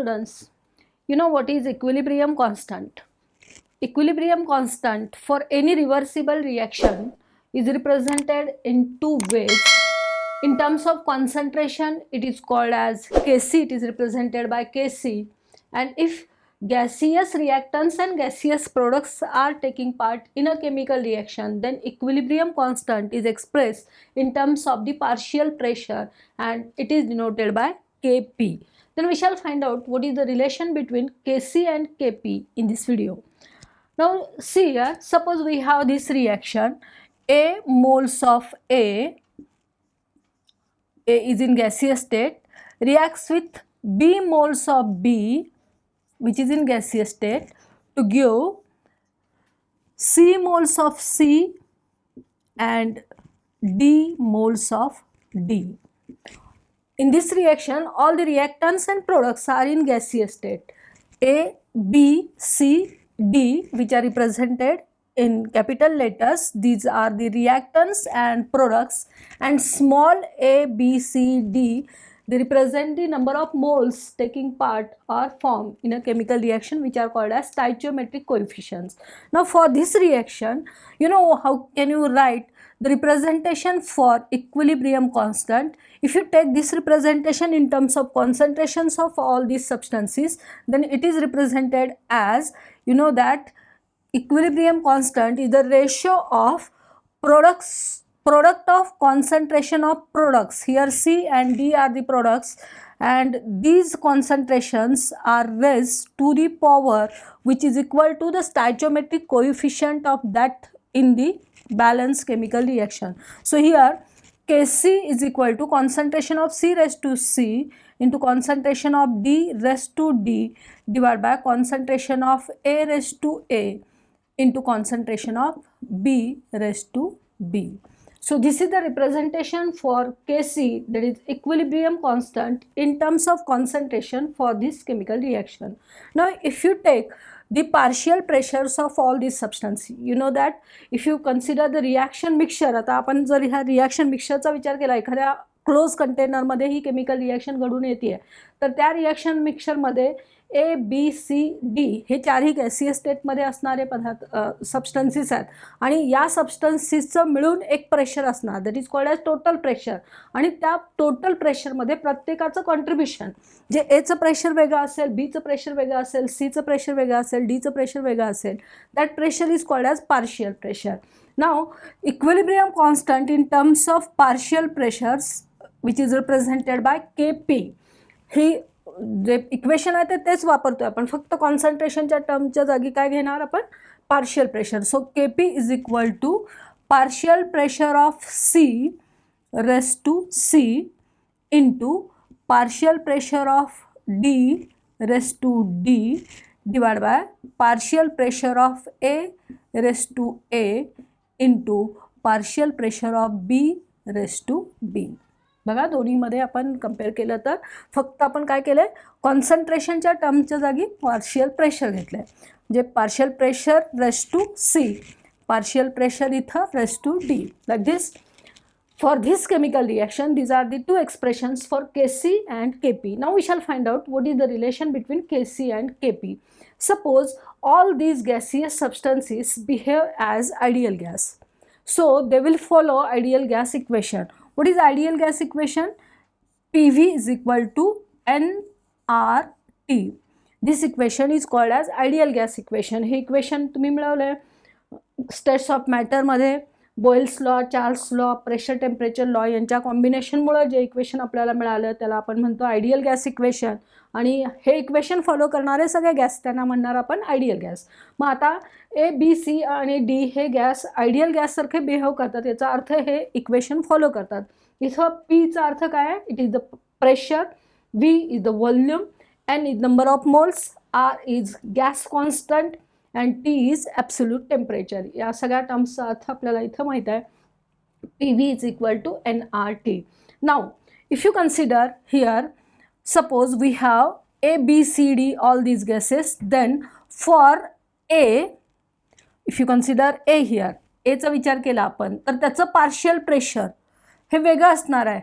students, you know what is equilibrium constant? Equilibrium constant for any reversible reaction is represented in two ways. In terms of concentration, it is called as Kc, it is represented by Kc. And if gaseous reactants and gaseous products are taking part in a chemical reaction, then equilibrium constant is expressed in terms of the partial pressure and it is denoted by Kp. Then we shall find out what is the relation between Kc and Kp in this video. Now see here, suppose we have this reaction, A moles of A is in gaseous state, reacts with B moles of B which is in gaseous state to give C moles of C and D moles of D. In this reaction, all the reactants and products are in gaseous state. A, B, C, D, which are represented in capital letters, these are the reactants and products, and small a, b, c, d, they represent the number of moles taking part or form in a chemical reaction, which are called as stoichiometric coefficients. Now for this reaction, you know how can you write the representation for equilibrium constant? If you take this representation in terms of concentrations of all these substances, then it is represented as, you know, that equilibrium constant is the ratio of product of concentration of products. Here C and D are the products, and these concentrations are raised to the power which is equal to the stoichiometric coefficient of that in the balanced chemical reaction. So here Kc is equal to concentration of C raised to C into concentration of D raised to D divided by concentration of A raised to A into concentration of B raised to B. So this is the representation for Kc, that is equilibrium constant, in terms of concentration for this chemical reaction. Now if you take the partial pressures of all these substances, you know that if you consider the reaction mixture, आता आपण जर ह्या reaction मिक्सचरचा विचार केला, एखाद्या close कंटेनरमध्ये ही chemical reaction घडून येते, तर त्या रिॲक्शन मिक्सचरमध्ये ए, बी, सी, डी हे चारही गॅसियस स्टेटमध्ये असणारे पदार्थ सबस्टन्सेस आहेत आणि या सबस्टन्सेसचं मिळून एक प्रेशर असणार, that is called as total pressure. आणि त्या टोटल प्रेशरमध्ये प्रत्येकाचं कॉन्ट्रीब्युशन, जे एचं प्रेशर वेगळं असेल, बीचं प्रेशर वेगळं असेल, सीचं प्रेशर वेगळं असेल, डीचं प्रेशर वेगळं असेल, that pressure is called as partial pressure. Now equilibrium constant in terms of partial pressures which is represented by Kp. He J equation आहे ते तेच वापरतोय आपण, फक्त कॉन्सन्ट्रेशनच्या टर्मच्या जागी काय घेणार आपण, partial pressure. So Kp is equal to partial pressure of C raise to C into partial pressure of D raise to D divide by partial pressure of A raise to A into partial pressure of B raise to B. बघा दोन्हीमध्ये आपण compare केलं तर फक्त आपण काय केलं आहे, कॉन्सन्ट्रेशनच्या टर्मच्या जागी पार्शियल प्रेशर घेतलं आहे, म्हणजे partial pressure raise to C, partial pressure इथं raise to D, like this. For this chemical reaction, these are the two expressions for Kc and Kp. Now we shall find out what is the relation between Kc and Kp. Suppose all these gaseous substances behave as ideal gas. So they will follow ideal gas equation. What is ideal gas equation? PV is equal to nRT. This equation is called as ideal gas equation. हे equation तुम्ही मिळवले states of मॅटरमध्ये Boyle's law, Charles law, pressure temperature law यांच्या कॉम्बिनेशनमुळे जे equation आपल्याला मिळालं त्याला आपण म्हणतो आयडियल गॅस इक्वेशन. आणि हे इक्वेशन फॉलो करणारे सगळे गॅस त्यांना म्हणणार आपण आयडियल गॅस. मग आता ए, बी, सी आणि डी हे गॅस आयडियल गॅससारखे बिहेव करतात, याचा अर्थ हे इक्वेशन फॉलो करतात. इथं पीचा अर्थ काय आहे, it is the pressure, V is the volume, N is number of moles, R is gas constant and T is absolute temperature. या सगळ्या टर्म्सचा अर्थ आपल्याला इथं माहीत आहे. PV is equal to nRT. Now if you consider here, suppose we have A, B, C, D all these gases, then for A, if you consider A here, A चा विचार केला आपण तर त्याचं पार्शियल प्रेशर हे वेगळं असणार आहे.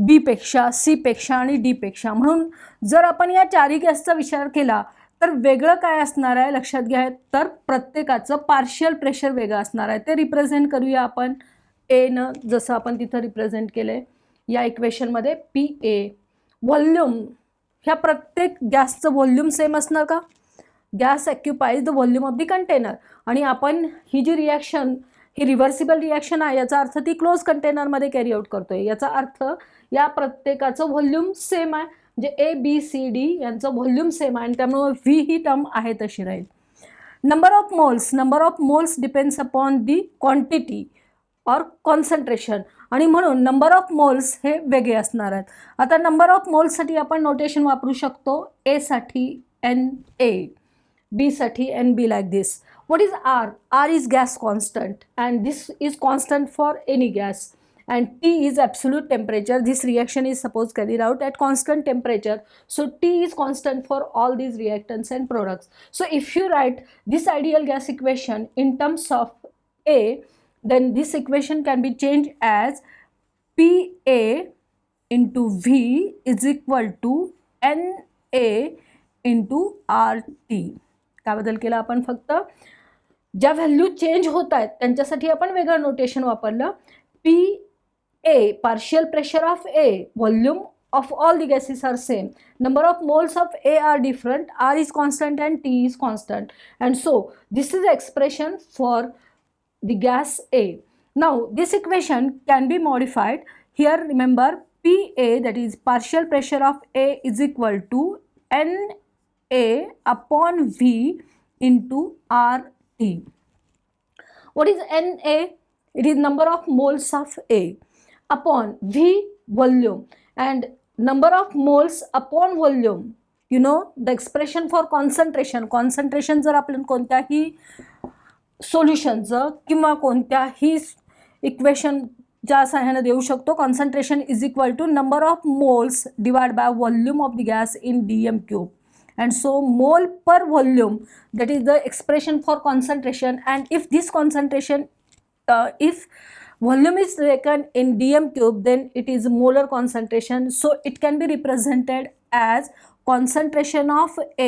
B पेक्षा, सी पेक्षा आणि डी पेक्षा. म्हणून जर आपण या चारही गॅसचा विचार केला तर वेगळं काय असणार आहे लक्षात घ्या. तर प्रत्येकाचं पार्शियल प्रेशर वेगळं असणार आहे. ते रिप्रेझेंट करूया आपण ए न, जसं आपण तिथं रिप्रेझेंट केलंय या इक्वेशनमध्ये. पी ए व्हॉल्यूम, ह्या प्रत्येक गॅसचं व्हॉल्यूम सेम असणार का. Gas occupies the volume of the container. आणि आपण ही जी रिॲक्शन, ही रिव्हर्सिबल रिॲक्शन आहे, याचा अर्थ ती क्लोज कंटेनरमध्ये कॅरी आउट करतोय. याचा अर्थ या प्रत्येकाचं व्हॉल्यूम सेम आहे. म्हणजे ए बी सी डी यांचं व्हॉल्यूम सेम आहे आणि त्यामुळे व्ही ही टर्म आहे तशी राहील. Number of moles depends upon the quantity or concentration. आणि म्हणून नंबर ऑफ मोल्स हे वेगळे असणार आहेत. आता नंबर ऑफ मोल्ससाठी आपण नोटेशन वापरू शकतो. ए साठी एन ए, बी साठी N B, like this. What is R? R is gas constant and this is constant for any gas, and T is absolute temperature. This reaction is supposed carried out at constant temperature, so T is constant for all these reactants and products. So if you write this ideal gas equation in terms of A, then this equation can be changed as PA into V is equal to NA into RT. काय बदल केला आपण, फक्त ज्या value change होत आहेत त्यांच्यासाठी आपण वेगळं नोटेशन वापरलं. P A partial pressure of A, volume of all the gases are same, number of moles of A are different, R is constant and T is constant, and so this is expression for the gas A. Now this equation can be modified. Here remember P A, that is partial pressure of A is equal to NA upon V into RT. What is NA? It is number of moles of A upon V, volume, and number of moles upon volume. You know the expression for concentration. Concentration जर आपण कोणत्याही सोल्युशनचं किंवा कोणत्याही equation ज्या सहाय्याने देऊ शकतो, concentration is equal to number of moles divide by volume of the gas in DM cube. And so mole per volume, that is the expression for concentration, and if this concentration, if volume is taken in dm cube, then it is molar concentration. So it can be represented as concentration of A,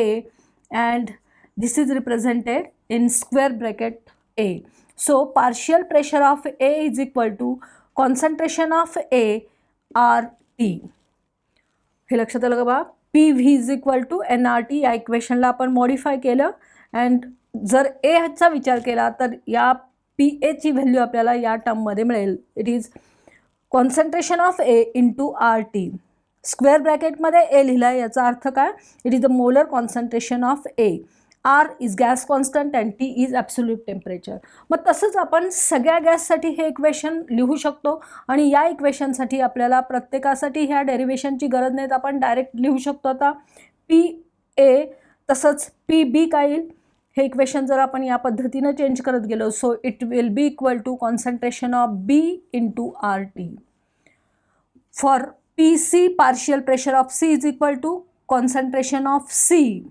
and this is represented in square bracket A. So partial pressure of A is equal to concentration of A RT. हे लक्षात आलं का बा. P V is equal to N R T. या इक्वेशनला आपण modify केलं, and जर एचा विचार केला तर या पी एची व्हॅल्यू आपल्याला या टर्ममध्ये मिळेल. It is concentration of A into R T. Square ब्रॅकेटमध्ये ए लिहिला, याचा अर्थ काय, it is the molar concentration of A. R is gas constant and T is absolute temperature. मग तसंच आपण सगळ्या गॅससाठी हे इक्वेशन लिहू शकतो, आणि या इक्वेशनसाठी आपल्याला प्रत्येकासाठी ह्या डेरिवेशनची गरज नाही, आपण डायरेक्ट लिहू शकतो. आता पी ए तसंच पी बी काय येईल, हे इक्वेशन जर आपण या पद्धतीनं चेंज करत गेलो, so it will be equal to concentration of B into R T. For P C partial pressure of C is equal to concentration of C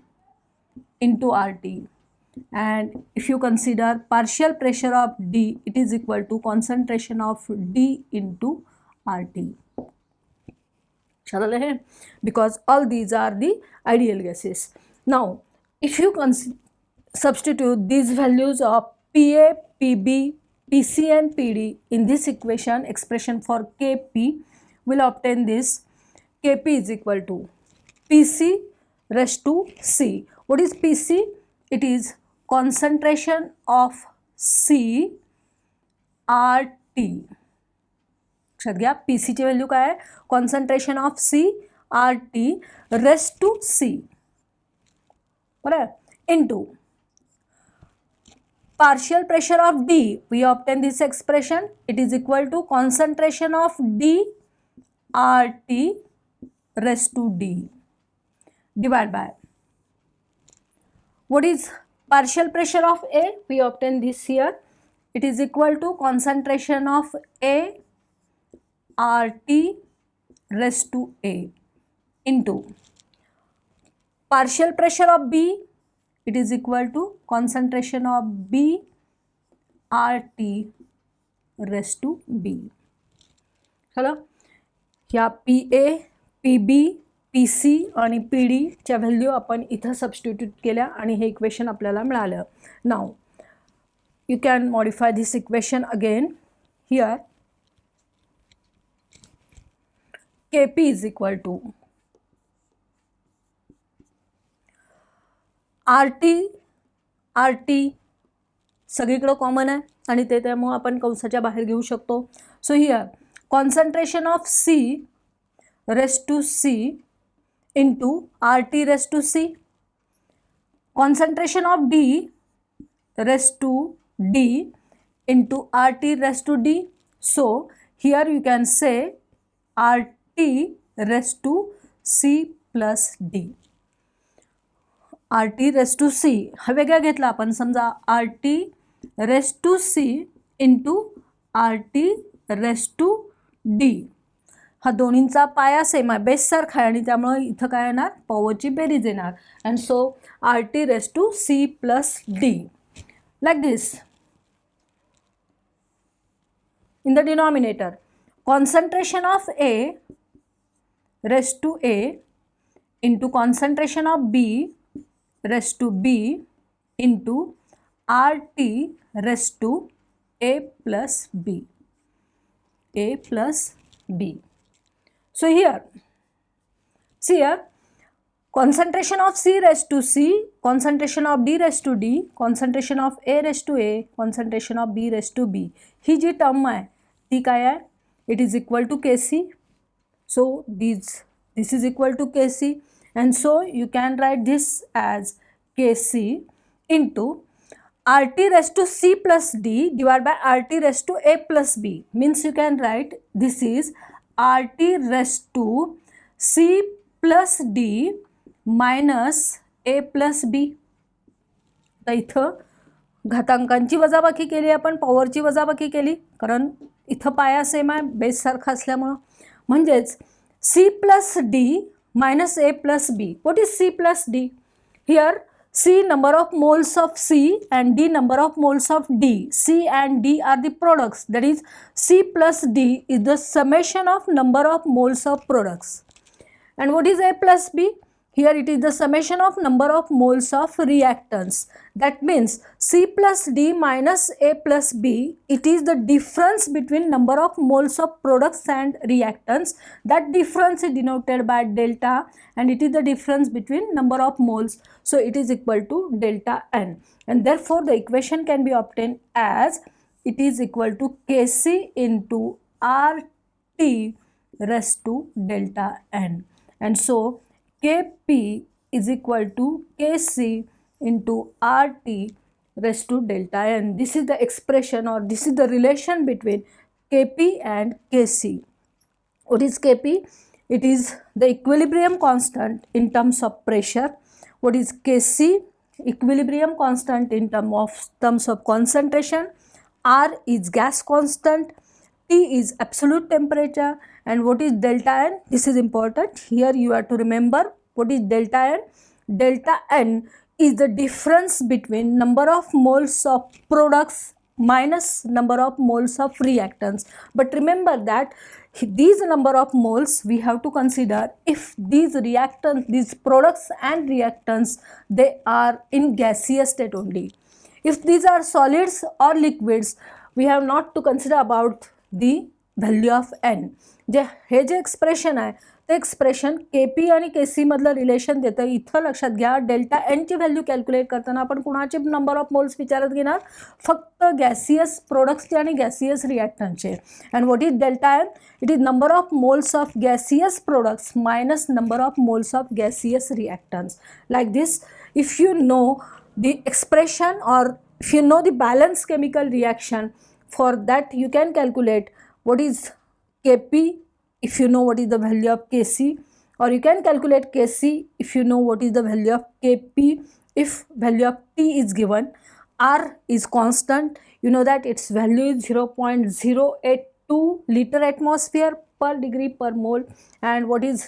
into RT, and if you consider partial pressure of D, it is equal to concentration of D into RT. चल है, because all these are the ideal gases. Now if you substitute these values of PA, PB, PC and PD in this equation, expression for Kp will obtain this. Kp is equal to PC raised to C. What is PC? It is concentration of C RT. लक्षात घ्या, PC ची value काय आहे, concentration of C RT raised to C, बरोबर, into partial pressure of D. We obtain this expression. It is equal to concentration of D RT raised to D divided by what is partial pressure of A? We obtain this here. It is equal to concentration of A RT raised to A into partial pressure of B. It is equal to concentration of B RT raised to B. चलो, ह्या PA, PB, PC आणि PD च्या value आपण इथं substitute केल्या आणि हे equation आपल्याला मिळालं. नाव you can modify this equation again. Here Kp is equal to RT सगळीकडे कॉमन आहे आणि ते त्यामुळे आपण कंसाच्या बाहेर घेऊ शकतो. So here concentration of C raised to C into RT raised to C, concentration of D raised to D into RT raised to D. So here you can say RT raised to C plus D. RT raised to C हा वेगळा घेतला आपण, समजा RT raised to C into RT raised to D. हा दोन्हींचा पाया same आहे, base सारखा आहे आणि त्यामुळे इथं काय येणार, पॉवरची बेरीज येणार. And so RT raised to C plus D. Like this. In the denominator, concentration of A raised to A into concentration of B raised to B into RT raised to A plus B. A plus B. So here, see here, concentration of C raised to C, concentration of D raised to D, concentration of A raised to A, concentration of B raised to B. ही जी term आहे ती काय आहे, it is equal to Kc. So this is equal to Kc, and so you can write this as Kc into RT raised to C plus D divided by RT raised to A plus B. Means you can write this is RT raised to C plus D minus A plus B. तर इथं घातांकांची वजाबाकी केली आपण, पॉवरची वजाबाकी केली, कारण इथं पाया सेम आहे बेस सारखा असल्यामुळं. म्हणजेच C plus D minus A plus B. What is C plus D? Here C number of moles of C and D number of moles of D. C and D are the products. That is C plus D is the summation of number of moles of products. And what is A plus B? Here it is the summation of number of moles of reactants. That means C plus D minus A plus B, it is the difference between number of moles of products and reactants. That difference is denoted by delta and it is the difference between number of moles. So it is equal to delta N, and therefore the equation can be obtained as it is equal to Kc into RT raised to delta N. And so Kp is equal to Kc into RT raised to delta N. This is the expression, or this is the relation between Kp and Kc. What is Kp? It is the equilibrium constant in terms of pressure. What is Kc? Equilibrium constant in terms of concentration. R is gas constant. T is absolute temperature. And what is delta N? This is important. Here you have to remember what is delta N. Delta N is the difference between number of moles of products minus number of moles of reactants. But remember that these number of moles we have to consider if these reactants, these products and reactants, they are in gaseous state only. If these are solids or liquids, we have not to consider about the value of N. हे जे expression आहे ते expression Kp आणि Kc मधलं relation देतं. इथं लक्षात घ्या, डेल्टा Nची व्हॅल्यू कॅल्क्युलेट करताना आपण कुणाचे नंबर ऑफ मोल्स विचारात घेणार, फक्त गॅसियस प्रोडक्ट्सचे आणि गॅसियस रिॲक्टंटचे. And what is delta N? It is number of moles of gaseous products minus number of moles of gaseous reactants. Like this, if you know the expression or if you know the balanced chemical reaction, for that you can calculate what is Kp if you know what is the value of Kc, or you can calculate Kc if you know what is the value of Kp if value of T is given. R is constant, you know that its value is 0.082 liter atmosphere per degree per mole. And what is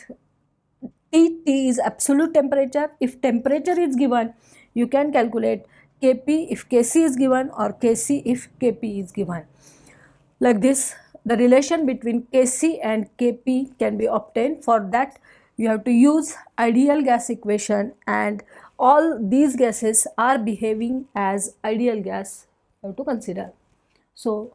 T? T is absolute temperature. If temperature is given, you can calculate Kp if Kc is given or Kc if Kp is given. Like this, the relation between Kc and Kp can be obtained. For that you have to use ideal gas equation, and all these gases are behaving as ideal gas, you have to consider. So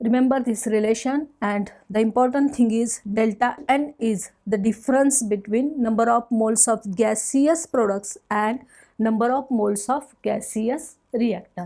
remember this relation, and the important thing is delta N is the difference between number of moles of gaseous products and number of moles of gaseous reactants.